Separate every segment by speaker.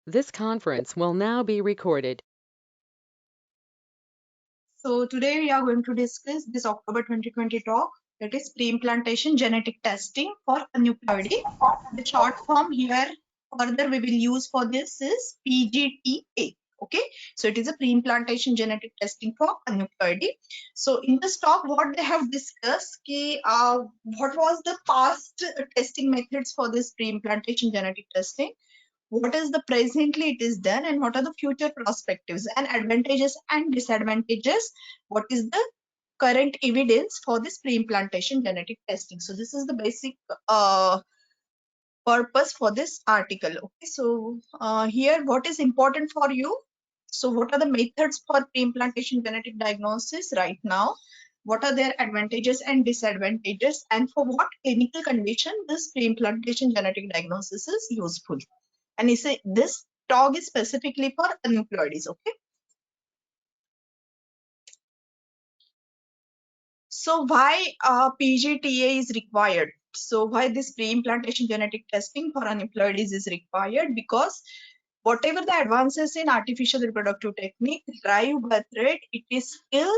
Speaker 1: This conference will now be recorded.
Speaker 2: So today we are going to discuss this October 2020 talk, that is pre-implantation genetic testing for aneuploidy. The short form here further we will use for this is PGTA. Okay, so it is a pre-implantation genetic testing for aneuploidy. So in this talk, what they have discussed, what was the past testing methods for this pre-implantation genetic testing, what is the presently it is done, and what are the future perspectives and advantages and disadvantages, what is the current evidence for this pre-implantation genetic testing. So this is the basic purpose for this article. Okay, so here what is important for you, so what are the methods for pre-implantation genetic diagnosis right now, what are their advantages and disadvantages, and for what clinical condition this pre-implantation genetic diagnosis is useful. And he say this talk is specifically for aneuploidies. Okay, so why PGTA is required? So why this pre-implantation genetic testing for aneuploidies is required? Because whatever the advances in artificial reproductive technique, live birth rate, it is still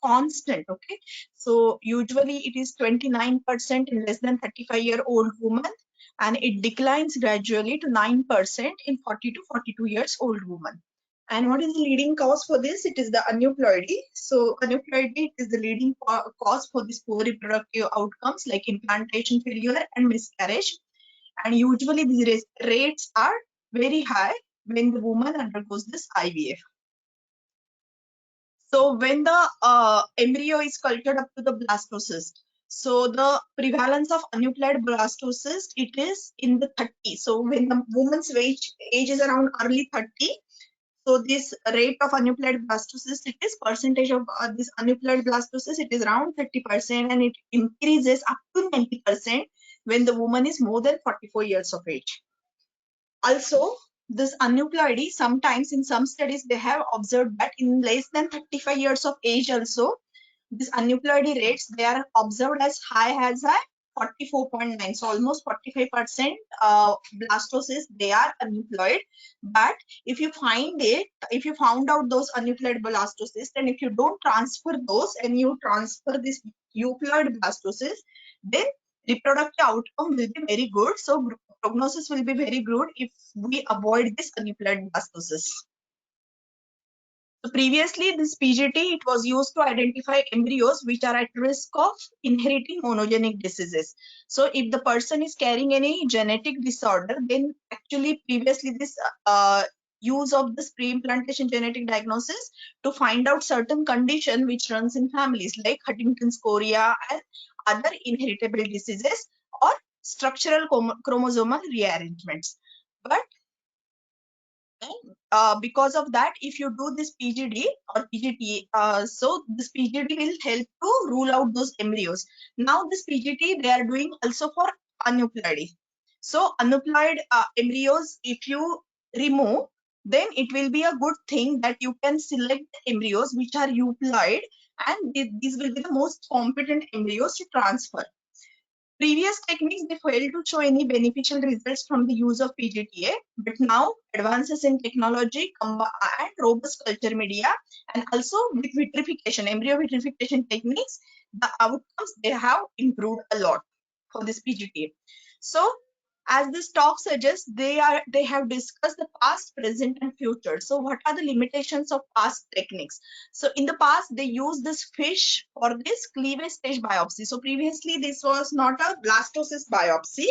Speaker 2: constant. Okay, so usually it is 29% in less than 35-year-old woman, and it declines gradually to 9% in 40 to 42 years old woman. And what is the leading cause for this? It is the aneuploidy. So aneuploidy is the leading cause for these poor reproductive outcomes like implantation failure and miscarriage. And usually these rates are very high when the woman undergoes this IVF. So when the embryo is cultured up to the blastocyst, so the prevalence of aneuploid blastocyst, it is in the 30. So when the woman's age is around early 30, so this rate of aneuploid blastocyst, it is percentage of this aneuploid blastocyst, it is around 30%, and it increases up to 90% when the woman is more than 44 years of age. Also, this aneuploidy, sometimes in some studies, they have observed that in less than 35 years of age also, this aneuploidy rates, they are observed as high as 44.9. So almost 45% blastocysts, they are aneuploid. But if you found out those aneuploid blastocysts, and if you don't transfer those and you transfer this euploid blastocyst, then reproductive outcome will be very good. So prognosis will be very good if we avoid this aneuploid blastocyst. So previously, this PGT, it was used to identify embryos which are at risk of inheriting monogenic diseases. So if the person is carrying any genetic disorder, then actually previously this use of this pre-implantation genetic diagnosis to find out certain condition which runs in families like Huntington's chorea and other inheritable diseases or structural chromosomal rearrangements. But because of that, if you do this PGD or PGT, so this PGD will help to rule out those embryos. Now this PGT they are doing also for aneuploidy. So aneuploid embryos, if you remove, then it will be a good thing that you can select embryos which are euploid, and these will be the most competent embryos to transfer. Previous techniques, they failed to show any beneficial results from the use of PGTA, but now advances in technology and robust culture media, and also with vitrification, embryo vitrification techniques, the outcomes, they have improved a lot for this PGTA. So as this talk suggests, they have discussed the past, present, and future. So what are the limitations of past techniques? So in the past, they used this fish for this cleavage stage biopsy. So previously, this was not a blastocyst biopsy,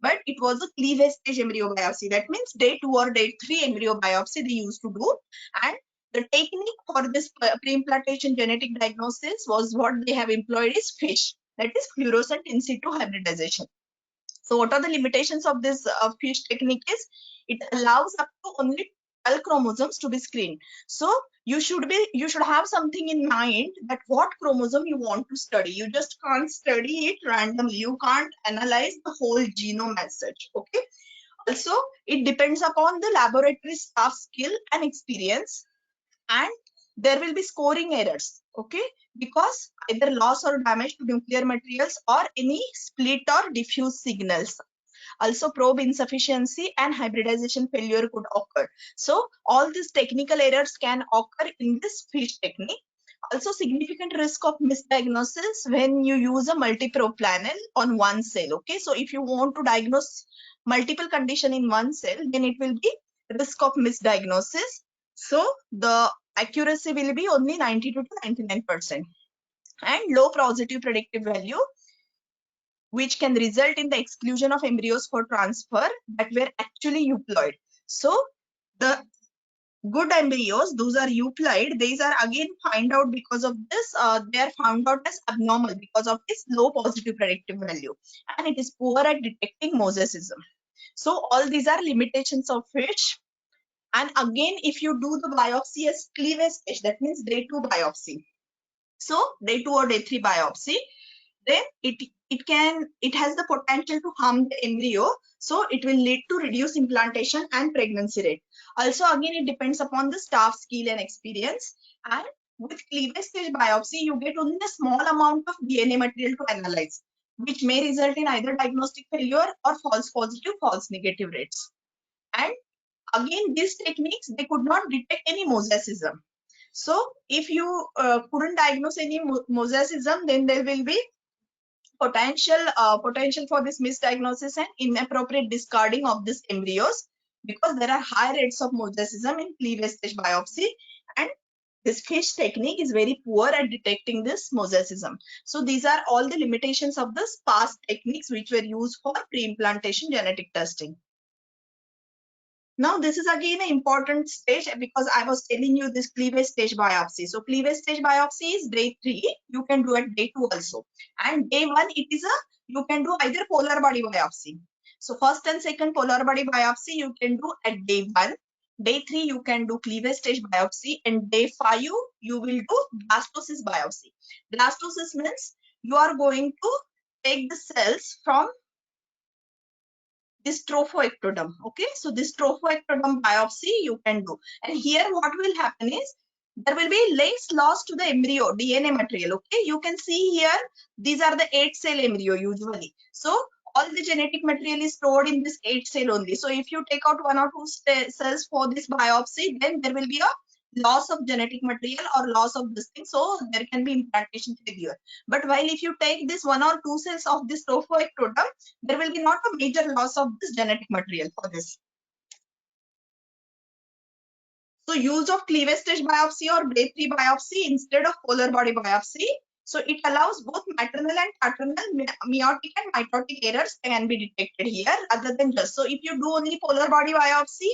Speaker 2: but it was a cleavage stage embryo biopsy. That means day 2 or day 3 embryo biopsy they used to do. And the technique for this pre-implantation genetic diagnosis was what they have employed is fish, that is fluorescent in situ hybridization. So what are the limitations of this fish technique is it allows up to only 12 chromosomes to be screened. So you should have something in mind that what chromosome you want to study. You just can't study it randomly. You can't analyze the whole genome as such. Okay. Also, it depends upon the laboratory staff skill and experience, and there will be scoring errors. Okay, because either loss or damage to nuclear materials or any split or diffuse signals. Also, probe insufficiency and hybridization failure could occur. So all these technical errors can occur in this FISH technique. Also, significant risk of misdiagnosis when you use a multi-probe panel on one cell. Okay, so if you want to diagnose multiple condition in one cell, then it will be risk of misdiagnosis. So the accuracy will be only 92 to 99%. And low positive predictive value, which can result in the exclusion of embryos for transfer that were actually euploid. So the good embryos, those are euploid, these are again found out because of this, they are found out as abnormal because of this low positive predictive value, and it is poor at detecting mosaicism. So all these are limitations of FISH. And again, if you do the biopsy as cleavage stage, that means day 2 biopsy. So day 2 or day 3 biopsy, then it has the potential to harm the embryo. So it will lead to reduced implantation and pregnancy rate. Also, again, it depends upon the staff skill and experience. And with cleavage stage biopsy, you get only a small amount of DNA material to analyze, which may result in either diagnostic failure or false positive, false negative rates. And again, these techniques, they could not detect any mosaicism. So if you couldn't diagnose any mosaicism, then there will be potential for this misdiagnosis and inappropriate discarding of these embryos, because there are high rates of mosaicism in cleavage stage biopsy, and this FISH technique is very poor at detecting this mosaicism. So these are all the limitations of the past techniques which were used for pre-implantation genetic testing. Now, this is again an important stage because I was telling you this cleavage stage biopsy. So cleavage stage biopsy is day 3. You can do at day 2 also. And day 1, you can do either polar body biopsy. So first and second polar body biopsy you can do at day 1. Day 3 you can do cleavage stage biopsy, and day 5 you will do blastocyst biopsy. Blastocyst means you are going to take the cells from this trophoectoderm. Okay, so this trophoectoderm biopsy you can do, and here what will happen is there will be less loss to the embryo DNA material. Okay, you can see here these are the 8-cell embryo usually. So all the genetic material is stored in this 8-cell only. So if you take out 1 or 2 cells for this biopsy, then there will be a loss of genetic material or loss of this thing. So there can be implantation failure. But while if you take this 1 or 2 cells of this trophoectoderm, there will be not a major loss of this genetic material for this. So use of cleavage stage biopsy or day 3 biopsy instead of polar body biopsy. So it allows both maternal and paternal meiotic and mitotic errors can be detected here rather than just. So if you do only polar body biopsy,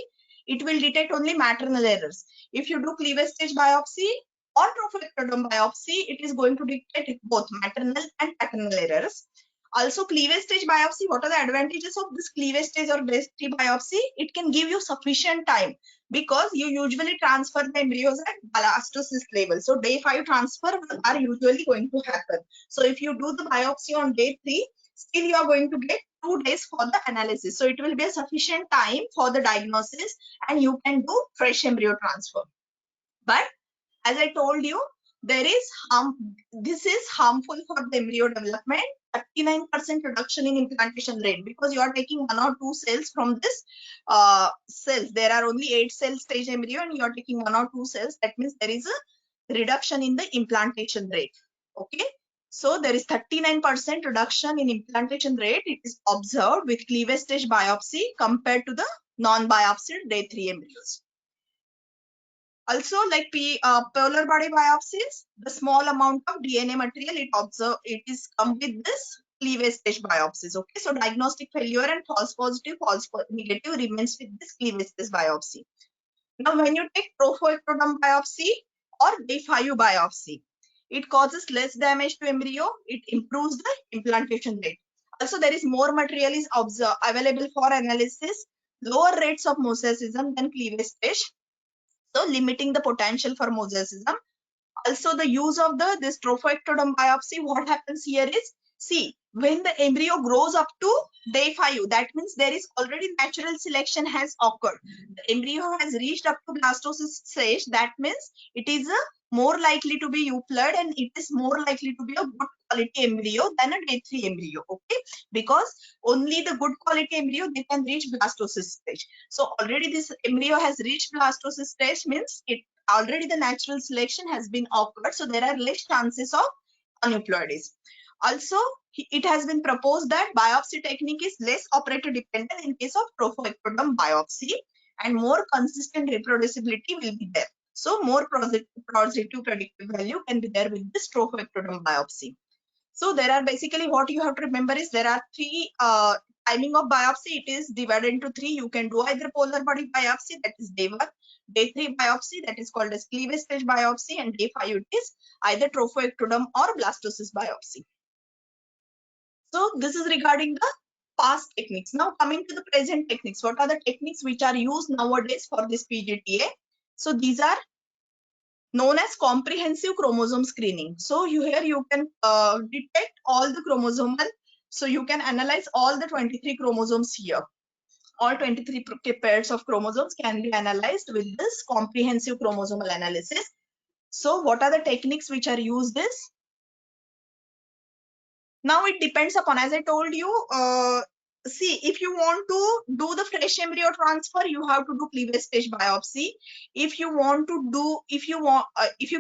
Speaker 2: it will detect only maternal errors. If you do cleavage stage biopsy or trophoectoderm biopsy, it is going to detect both maternal and paternal errors. Also, cleavage stage biopsy, what are the advantages of this cleavage stage or day 3 biopsy? It can give you sufficient time because you usually transfer the embryos at blastocyst level. So day 5 transfer are usually going to happen. So if you do the biopsy on day 3, still you are going to get 2 days for the analysis. So it will be a sufficient time for the diagnosis and you can do fresh embryo transfer. But as I told you, this is harmful for the embryo development. 39% reduction in implantation rate because you are taking 1 or 2 cells from this cells. There are only 8-cell stage embryo and you are taking 1 or 2 cells. That means there is a reduction in the implantation rate. Okay. So there is 39% reduction in implantation rate. It is observed with cleavage stage biopsy compared to the non-biopsied day 3 embryos. Also, like polar body biopsies, the small amount of DNA material it is come with this cleavage stage biopsies. Okay, so diagnostic failure and false positive, false negative remains with this cleavage stage biopsy. Now, when you take trophoectoderm biopsy or day 5 biopsy, it causes less damage to embryo. It improves the implantation rate. Also, there is more material is available for analysis, lower rates of mosaicism than cleavage stage. So limiting the potential for mosaicism. Also, the use of this trophoectoderm biopsy, what happens here is See, when the embryo grows up to day 5, that means there is already natural selection has occurred. The embryo has reached up to blastocyst stage. That means it is more likely to be euploid and it is more likely to be a good quality embryo than a day 3 embryo. Okay, because only the good quality embryo they can reach blastocyst stage. So already this embryo has reached blastocyst stage means it already the natural selection has been occurred. So there are less chances of aneuploidies. Also, it has been proposed that biopsy technique is less operator dependent in case of trophoectoderm biopsy and more consistent reproducibility will be there. So more positive predictive value can be there with this trophoectoderm biopsy. So there are basically what you have to remember is there are three timing of biopsy. It is divided into three. You can do either polar body biopsy, that is day 1, day 3 biopsy, that is called as cleavage stage biopsy, and day 5 it is either trophoectoderm or blastocyst biopsy. So this is regarding the past techniques. Now coming to the present techniques. What are the techniques which are used nowadays for this PGTA? So these are known as comprehensive chromosome screening. So here you can detect all the chromosomal. So you can analyze all the 23 chromosomes here. All 23 pairs of chromosomes can be analyzed with this comprehensive chromosomal analysis. So what are the techniques which are used is? Now it depends upon, as I told you, see, if you want to do the fresh embryo transfer, you have to do cleavage stage biopsy. If you want to do, if you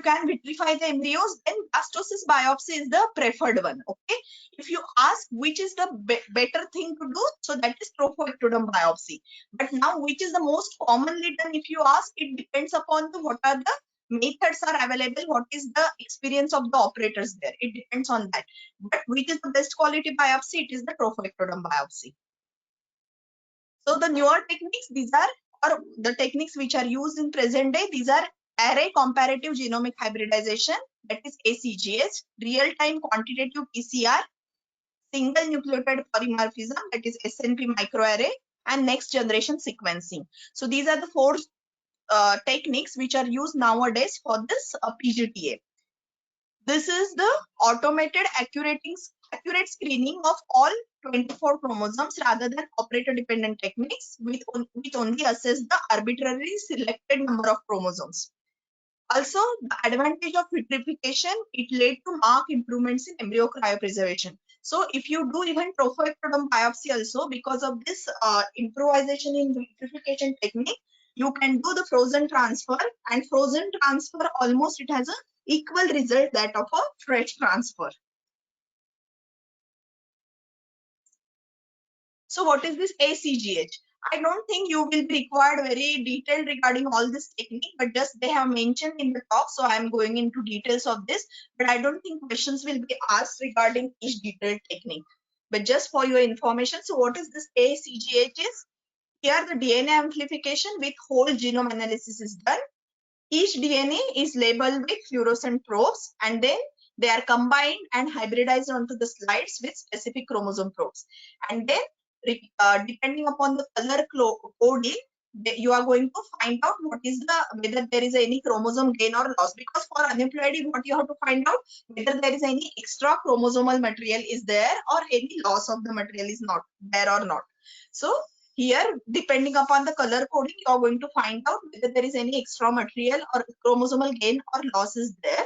Speaker 2: can vitrify the embryos, then blastocyst biopsy is the preferred one. Okay. If you ask which is the better thing to do, so that is trophoectoderm biopsy. But now, which is the most commonly done? If you ask, it depends upon the what are the methods are available, what is the experience of the operators there. It depends on that. But which is the best quality biopsy? It is the trophoectoderm biopsy. So the newer techniques, these are, or the techniques which are used in present day, these are array comparative genomic hybridization, that is ACGH, real-time quantitative PCR, single nucleotide polymorphism, that is SNP microarray, and next generation sequencing. So these are the four techniques which are used nowadays for this PGTA. This is the automated accurate screening of all 24 chromosomes rather than operator-dependent techniques which only assess the arbitrarily selected number of chromosomes. Also, the advantage of vitrification, it led to marked improvements in embryo cryopreservation. So, if you do even trophoectoderm biopsy also, because of this improvisation in vitrification technique, you can do the frozen transfer, and frozen transfer almost it has a equal result that of a fresh transfer. So what is this ACGH? I don't think you will be required very detailed regarding all this technique, but just they have mentioned in the talk, so I'm going into details of this, but I don't think questions will be asked regarding each detailed technique. But just for your information, so what is this ACGH is? Here the DNA amplification with whole genome analysis is done. Each DNA is labeled with fluorescent probes and then they are combined and hybridized onto the slides with specific chromosome probes. And then depending upon the color coding, you are going to find out what is the whether there is any chromosome gain or loss. Because for aneuploidy, what you have to find out whether there is any extra chromosomal material is there or any loss of the material is not there or not. So here, depending upon the color coding, you are going to find out whether there is any extra material or chromosomal gain or loss is there.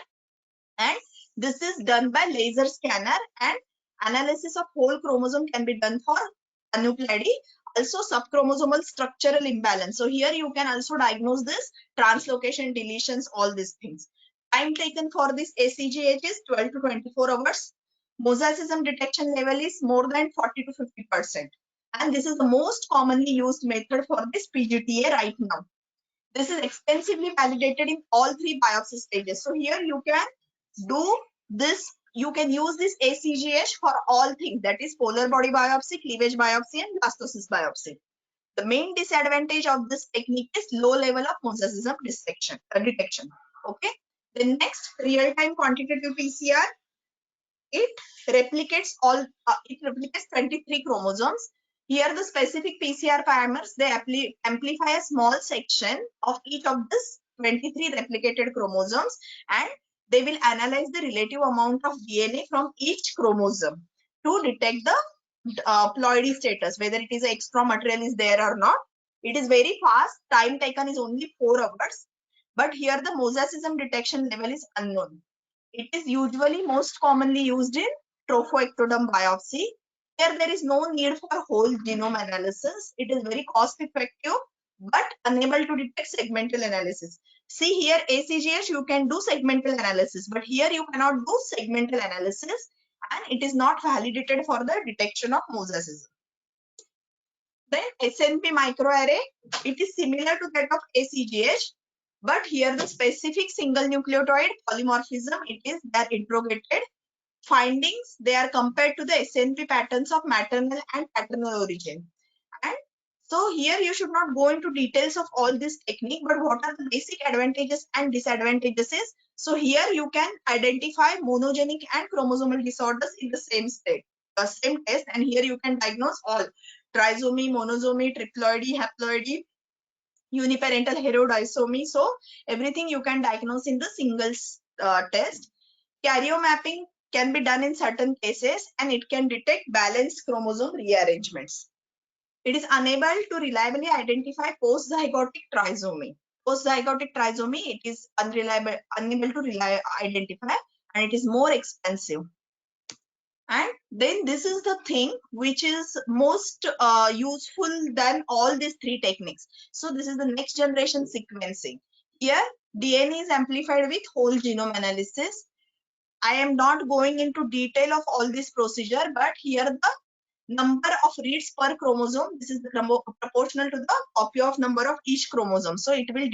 Speaker 2: And this is done by laser scanner, and analysis of whole chromosome can be done for aneuploidy. Also subchromosomal structural imbalance. So here you can also diagnose this translocation, deletions, all these things. Time taken for this ACGH is 12 to 24 hours. Mosaicism detection level is more than 40 to 50%. And this is the most commonly used method for this PGTA right now. This is extensively validated in all three biopsy stages. So here you can do this, you can use this ACGH for all things, that is polar body biopsy, cleavage biopsy, and blastocyst biopsy. The main disadvantage of this technique is low level of mosaicism detection. Okay. The next, real-time quantitative PCR. It replicates 23 chromosomes. Here the specific PCR parameters, they amplify a small section of each of this 23 replicated chromosomes, and they will analyze the relative amount of DNA from each chromosome. to detect the ploidy status, whether it is extra material is there or not. It is very fast. Time taken is only 4 hours. But here the mosaicism detection level is unknown. It is usually most commonly used in trophoectoderm biopsy. Here there is no need for whole genome analysis. It is very cost effective but unable to detect segmental analysis. See here ACGH you can do segmental analysis, but here you cannot do segmental analysis and it is not validated for the detection of mosaicism. Then SNP microarray, it is similar to that of ACGH, but here the specific single nucleotide polymorphism, it is their interrogated findings. They are compared to the SNP patterns of maternal and paternal origin. And so here you should not go into details of all this technique, but what are the basic advantages and disadvantages is, so here you can identify monogenic and chromosomal disorders in the same state, the same test, and here you can diagnose all trisomy, monosomy, triploidy, haploidy, uniparental heterodisomy. So everything you can diagnose in the single test. Karyomapping can be done in certain cases and it can detect balanced chromosome rearrangements. It is unable to reliably identify post-zygotic trisomy. Post-zygotic trisomy, it is unable to identify, and it is more expensive. And then this is the thing which is most useful than all these three techniques. So this is the next generation sequencing. Here DNA is amplified with whole genome analysis. I am not going into detail of all this procedure, but here the number of reads per chromosome, this is the proportional to the copy of number of each chromosome. So it will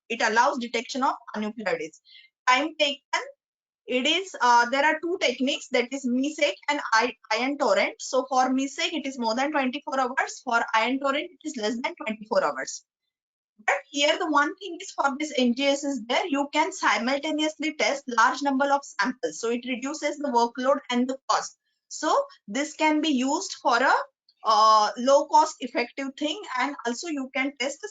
Speaker 2: it allows detection of aneuploidies. Time taken, it is there are two techniques, that is MeSeq and ion torrent. So for MeSeq it is more than 24 hours, for ion torrent it is less than 24 hours. But here the one thing is, for this NGS is there, you can simultaneously test large number of samples. So it reduces the workload and the cost. So this can be used for a low cost effective thing, and also you can test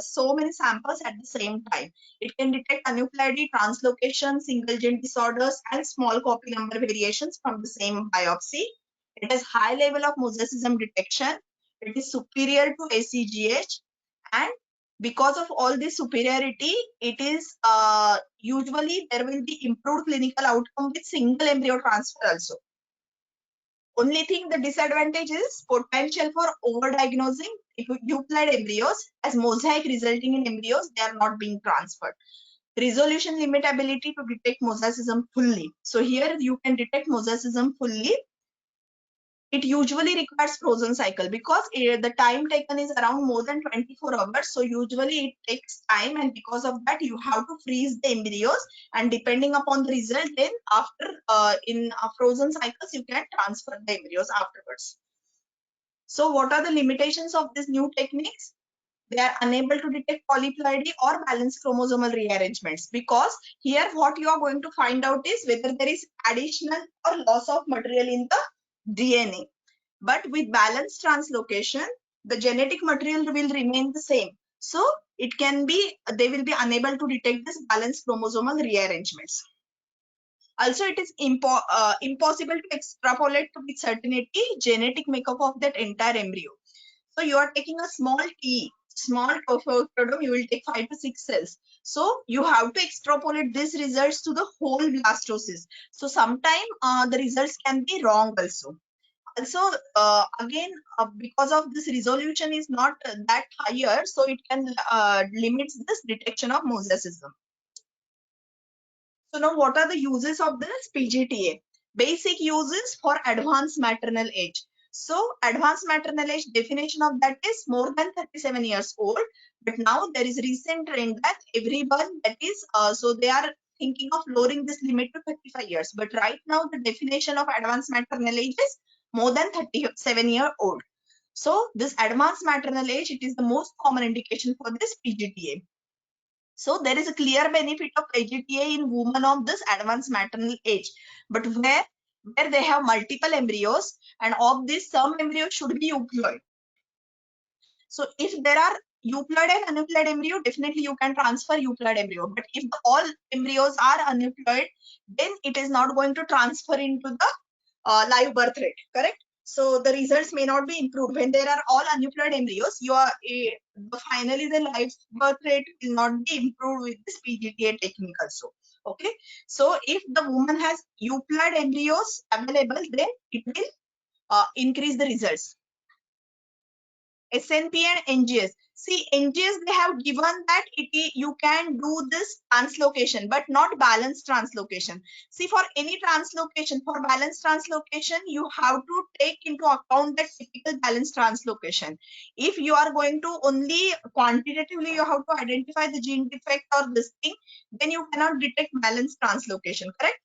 Speaker 2: so many samples at the same time. It can detect aneuploidy, translocation, single gene disorders, and small copy number variations from the same biopsy. It has high level of mosaicism detection. It is superior to ACGH, and because of all this superiority, it is usually there will be improved clinical outcome with single embryo transfer also. Only thing, the disadvantage is potential for overdiagnosing euploid embryos, as mosaic resulting in embryos, they are not being transferred. Resolution limit ability to detect mosaicism fully. So here you can detect mosaicism fully. It usually requires frozen cycle because the time taken is around more than 24 hours. So usually it takes time, and because of that you have to freeze the embryos, and depending upon the result, then after in frozen cycles you can transfer the embryos afterwards. So what are the limitations of these new techniques? They are unable to detect polyploidy or balanced chromosomal rearrangements, because here what you are going to find out is whether there is additional or loss of material in the DNA. But with balanced translocation, the genetic material will remain the same. So it can be, they will be unable to detect this balanced chromosomal rearrangements. Also, it is impossible to extrapolate to with certainty genetic makeup of that entire embryo. So you are taking a small T, small trophoectoderm, you will take 5 to 6 cells. So you have to extrapolate these results to the whole blastocyst. So sometime the results can be wrong also. Also, again, because of this resolution is not that higher, so it can limit this detection of mosaicism. So now what are the uses of this PGTA? Basic uses for advanced maternal age. So advanced maternal age definition of that is more than 37 years old. But now there is recent trend that everyone that is, so they are thinking of lowering this limit to 35 years. But right now the definition of advanced maternal age is more than 37-year-old. So this advanced maternal age, it is the most common indication for this PGTA. So there is a clear benefit of PGTA in women of this advanced maternal age, but where they have multiple embryos, and of this some embryos should be euploid. So if there are euploid and aneuploid embryo, definitely you can transfer euploid embryo. But if all embryos are aneuploid, then it is not going to transfer into the live birth rate, correct? So the results may not be improved. When there are all aneuploid embryos, finally the live birth rate will not be improved with this PGTA technique also. Okay, so if the woman has euploid embryos available, then it will increase the results. SNP and NGS. See, NGS, they have given that you can do this translocation, but not balanced translocation. See, for any translocation, for balanced translocation, you have to take into account that typical balanced translocation. If you are going to only quantitatively, you have to identify the gene defect or this thing, then you cannot detect balanced translocation, correct?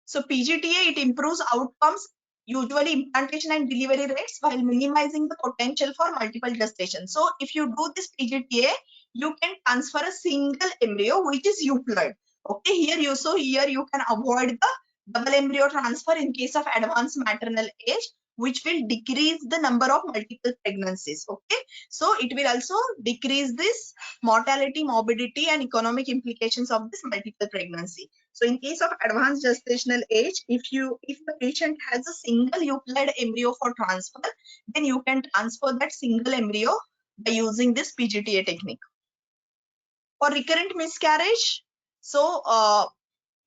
Speaker 2: So PGTA, it improves outcomes, usually implantation and delivery rates, while minimizing the potential for multiple gestation. So if you do this PGTA, you can transfer a single embryo which is euploid. Okay, here you can avoid the double embryo transfer in case of advanced maternal age, which will decrease the number of multiple pregnancies. Okay, so it will also decrease this mortality, morbidity, and economic implications of this multiple pregnancy. So in case of advanced gestational age, if the patient has a single euploid embryo for transfer, then you can transfer that single embryo by using this PGTA technique. For recurrent miscarriage, so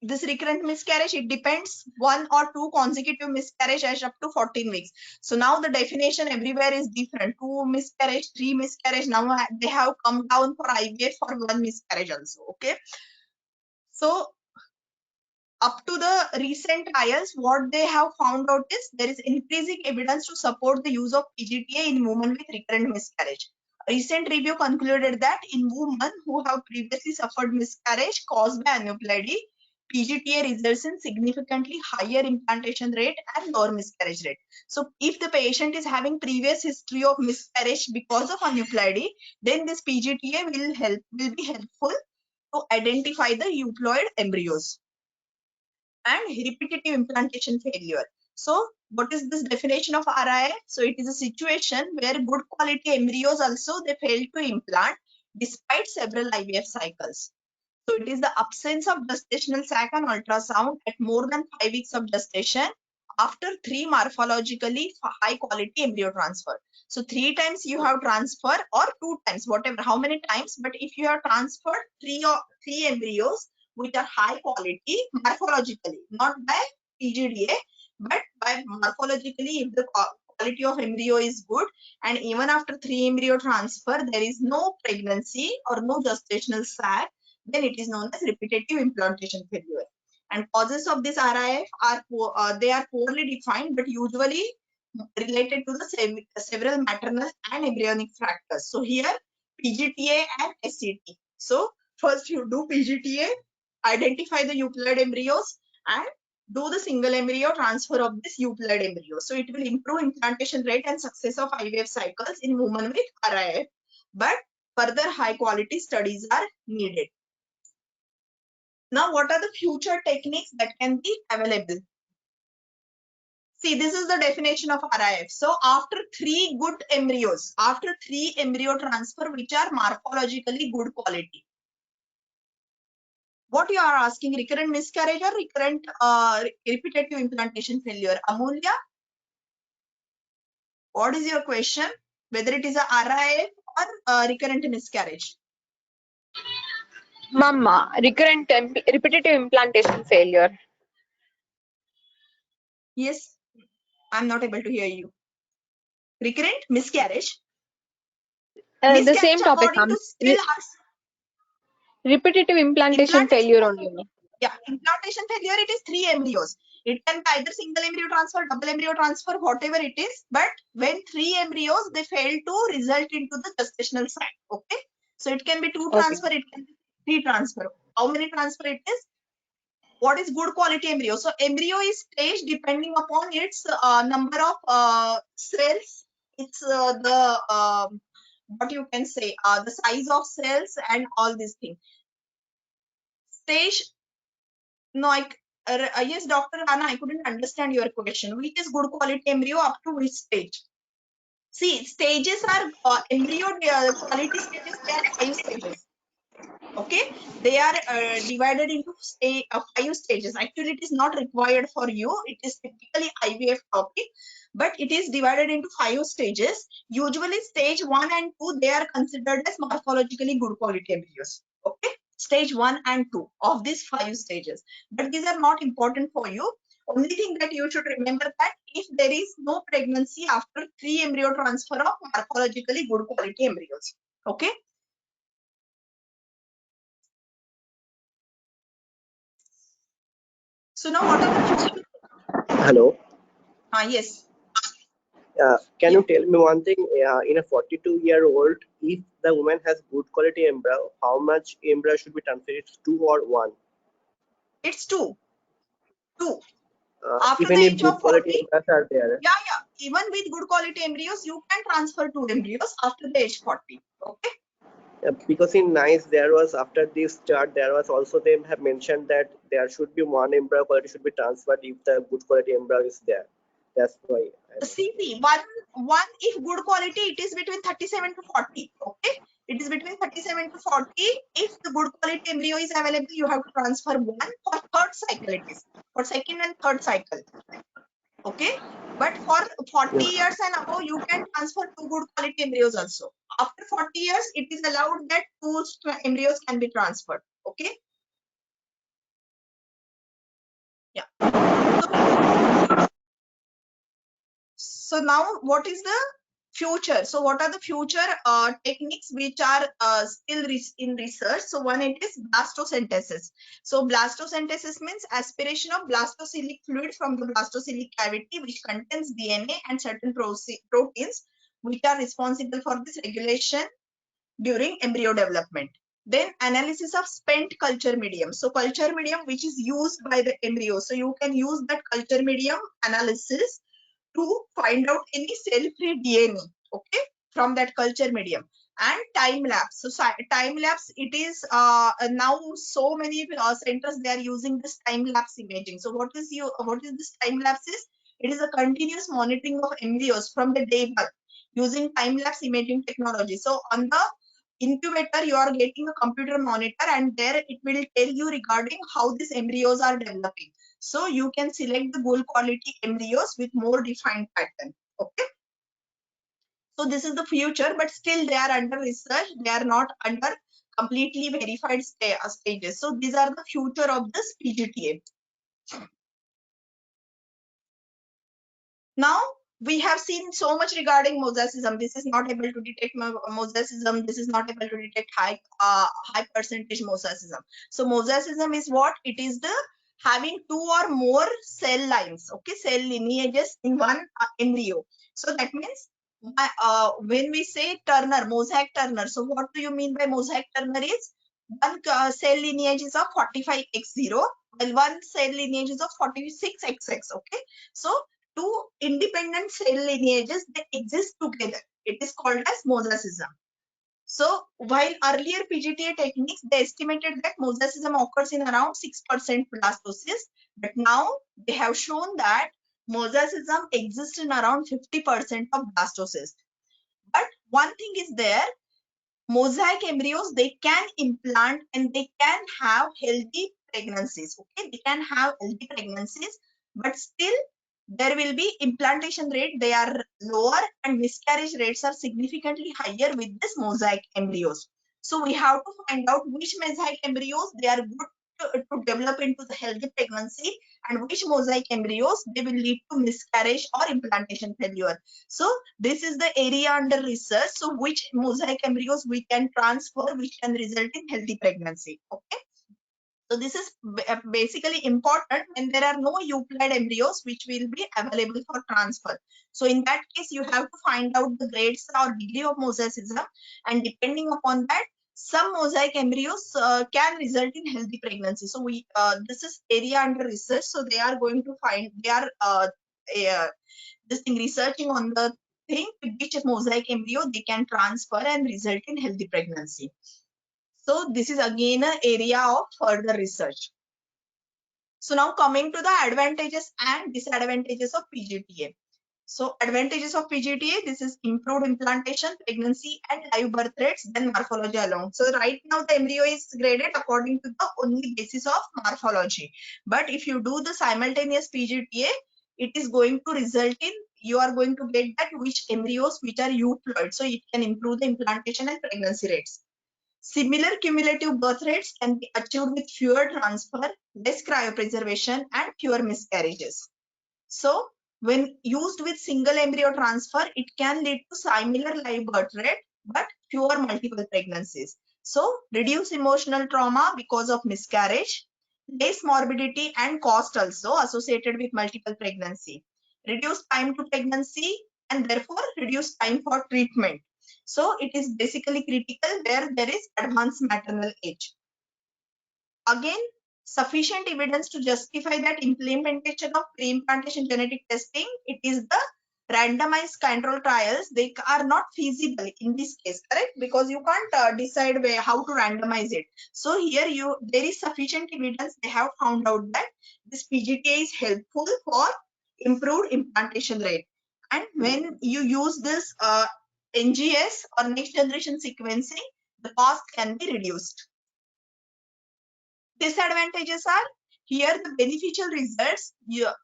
Speaker 2: this recurrent miscarriage, it depends 1 or 2 consecutive miscarriage as up to 14 weeks. So now the definition everywhere is different. 2 miscarriage, 3 miscarriage. Now they have come down for IVF for 1 miscarriage also. Okay. So up to the recent trials, what they have found out is there is increasing evidence to support the use of PGTA in women with recurrent miscarriage. A recent review concluded that in women who have previously suffered miscarriage caused by aneuploidy, PGTA results in significantly higher implantation rate and lower miscarriage rate. So if the patient is having previous history of miscarriage because of aneuploidy, then this PGTA will be helpful to identify the euploid embryos. And repetitive implantation failure. So what is this definition of RIF? So it is a situation where good quality embryos also they fail to implant despite several IVF cycles. So it is the absence of gestational sac on ultrasound at more than 5 weeks of gestation after 3 morphologically high quality embryo transfer. So 3 times you have transfer or 2 times, whatever, how many times, but if you have transferred 3 embryos which are high quality morphologically, not by PGDA, but by morphologically, if the quality of embryo is good and even after 3 embryo transfer, there is no pregnancy or no gestational sac, then it is known as repetitive implantation failure. And causes of this RIF are they are poorly defined, but usually related to the several maternal and embryonic factors. So here PGTA and SCT. So first you do PGTA, identify the euploid embryos and do the single embryo transfer of this euploid embryo. So it will improve implantation rate and success of IVF cycles in women with RIF. But further high quality studies are needed. Now, what are the future techniques that can be available? See, this is the definition of RIF. So after 3 good embryos, after 3 embryo transfer which are morphologically good quality. What you are asking, recurrent miscarriage or recurrent repetitive implantation failure? Amulya, what is your question? Whether it is a RIF or recurrent miscarriage?
Speaker 3: Mama, repetitive implantation failure.
Speaker 2: Yes, I'm not able to hear you. Recurrent miscarriage?
Speaker 3: The same topic,
Speaker 2: according to still
Speaker 3: repetitive implantation failure only.
Speaker 2: Yeah, implantation failure, it is 3 embryos. It can be either single embryo transfer, double embryo transfer, whatever it is. But when 3 embryos, they fail to result into the gestational sac. Okay. So it can be 2 transfer, it can be 3 transfer. How many transfer it is? What is good quality embryo? So embryo is staged depending upon its number of cells. It's what you can say, the size of cells and all these things. Stage. No, yes, Dr. Rana, I couldn't understand your question. Which is good quality embryo up to which stage? See, stages are embryo quality stages. There are 5 stages. Okay, they are divided into 5 stages. Actually, it is not required for you. It is typically IVF topic, but it is divided into 5 stages. Usually, stage 1 and 2 they are considered as morphologically good quality embryos. Okay, stage 1 and 2 of these 5 stages, but these are not important for you. Only thing that you should remember that if there is no pregnancy after 3 embryo transfer of morphologically good quality embryos. Okay. So now what are the future?
Speaker 4: Hello.
Speaker 2: Yes.
Speaker 4: Can you tell me one thing? In a 42-year-old, if the woman has good quality embryo, how much embryo should be transferred? It's 2 or 1?
Speaker 2: It's 2. 2. After the
Speaker 4: Even if
Speaker 2: age
Speaker 4: good
Speaker 2: of
Speaker 4: quality
Speaker 2: 40,
Speaker 4: embryos are there.
Speaker 2: yeah. Even with good quality embryos, you can transfer 2 embryos after the age 40. Okay.
Speaker 4: Because in NICE, there was, after this chart, there was also, they have mentioned that there should be 1 embryo quality should be transferred if the good quality embryo is there. That's why.
Speaker 2: See, one if good quality, it is between 37 to 40. Okay. It is between 37 to 40. If the good quality embryo is available, you have to transfer 1 for third cycle. It is for second and third cycle. Okay, but for 40 years and above, you can transfer 2 good quality embryos also. After 40 years, it is allowed that 2 embryos can be transferred. Okay. Yeah. So now what is the future? So what are the future techniques which are still in research? So one, it is blastocentesis. So blastocentesis means aspiration of blastocylic fluid from the blastocylic cavity, which contains DNA and certain proteins which are responsible for this regulation during embryo development. Then analysis of spent culture medium. So culture medium which is used by the embryo. So you can use that culture medium analysis to find out any cell-free DNA, okay, from that culture medium. And time lapse. So time lapse, it is now so many centers they are using this time lapse imaging. So what is this time lapse is? It is a continuous monitoring of embryos from the day birth using time lapse imaging technology. So on the incubator, you are getting a computer monitor, and there it will tell you regarding how these embryos are developing. So you can select the good quality embryos with more defined pattern. Okay. So this is the future, but still they are under research. They are not under completely verified stages. So these are the future of this PGTA. Now we have seen so much regarding mosaicism. This is not able to detect mosaicism. This is not able to detect high percentage mosaicism. So mosaicism is what? It is the having 2 or more cell lines, okay, cell lineages in one embryo. So that means when we say Turner, mosaic Turner, so what do you mean by mosaic Turner is one cell lineage is of 45X0 while one cell lineage is of 46XX. Okay, so 2 independent cell lineages, they exist together. It is called as mosaicism. So while earlier PGTA techniques, they estimated that mosaicism occurs in around 6% blastocysts, but now they have shown that mosaicism exists in around 50% of blastocysts. But one thing is there, mosaic embryos, they can implant and they can have healthy pregnancies. Okay, they can have healthy pregnancies, but still there will be implantation rate, they are lower, and miscarriage rates are significantly higher with this mosaic embryos. So we have to find out which mosaic embryos they are good to develop into the healthy pregnancy, and which mosaic embryos they will lead to miscarriage or implantation failure. So this is the area under research. So which mosaic embryos we can transfer, which can result in healthy pregnancy. Okay. So this is basically important, and there are no euploid embryos which will be available for transfer. So in that case, you have to find out the grades or degree of mosaicism, and depending upon that, some mosaic embryos can result in healthy pregnancy. So we this is area under research. So they are going to find, they are this thing researching on the thing which mosaic embryo they can transfer and result in healthy pregnancy. So this is again an area of further research. So now coming to the advantages and disadvantages of PGTA. So advantages of PGTA, this is improved implantation, pregnancy and live birth rates, then morphology alone. So right now the embryo is graded according to the only basis of morphology. But if you do the simultaneous PGTA, it is going to result in, you are going to get that which embryos which are euploid. So it can improve the implantation and pregnancy rates. Similar cumulative birth rates can be achieved with fewer transfer, less cryopreservation and fewer miscarriages. So when used with single embryo transfer, it can lead to similar live birth rate, but fewer multiple pregnancies. So reduce emotional trauma because of miscarriage, less morbidity and cost also associated with multiple pregnancy, reduce time to pregnancy and therefore reduce time for treatment. So it is basically critical where there is advanced maternal age. Again, sufficient evidence to justify that implementation of pre-implantation genetic testing, it is the randomized control trials, they are not feasible in this case, correct? Because you can't decide how to randomize it. So here there is sufficient evidence, they have found out that this PGTA is helpful for improved implantation rate. And when you use this NGS or next generation sequencing, the cost can be reduced. Disadvantages are, here the beneficial results,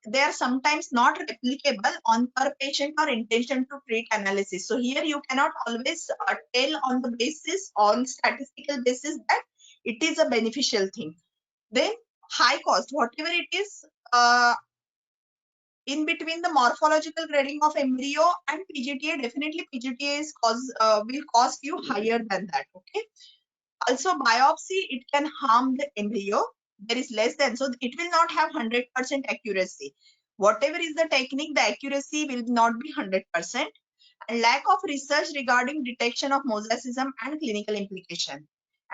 Speaker 2: they are sometimes not replicable on per patient or intention to treat analysis. So here you cannot always tell on the basis, on statistical basis, that it is a beneficial thing. Then high cost, whatever it is, in between the morphological grading of embryo and PGTA, definitely PGTA will cost you higher than that. Okay. Also biopsy, it can harm the embryo. There is less than, so it will not have 100% accuracy. Whatever is the technique, the accuracy will not be 100%. And lack of research regarding detection of mosaicism and clinical implication.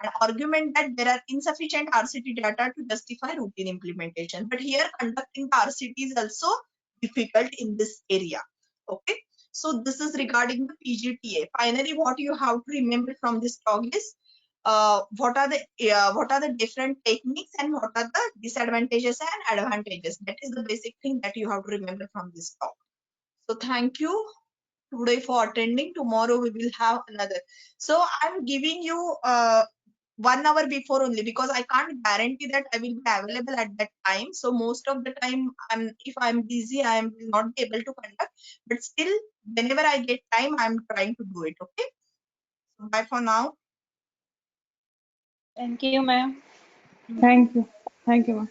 Speaker 2: An argument that there are insufficient RCT data to justify routine implementation. But here conducting the RCT is also difficult in this area. Okay. So this is regarding the PGTA. Finally, what you have to remember from this talk is what are the different techniques and what are the disadvantages and advantages. That is the basic thing that you have to remember from this talk. So thank you today for attending. Tomorrow we will have another. So I'm giving you 1 hour before only, because I can't guarantee that I will be available at that time. So most of the time, if I'm busy, I will not be able to conduct. But still, whenever I get time, I'm trying to do it. Okay. So bye for now.
Speaker 5: Thank you, ma'am.
Speaker 6: Thank you. Thank you, ma'am.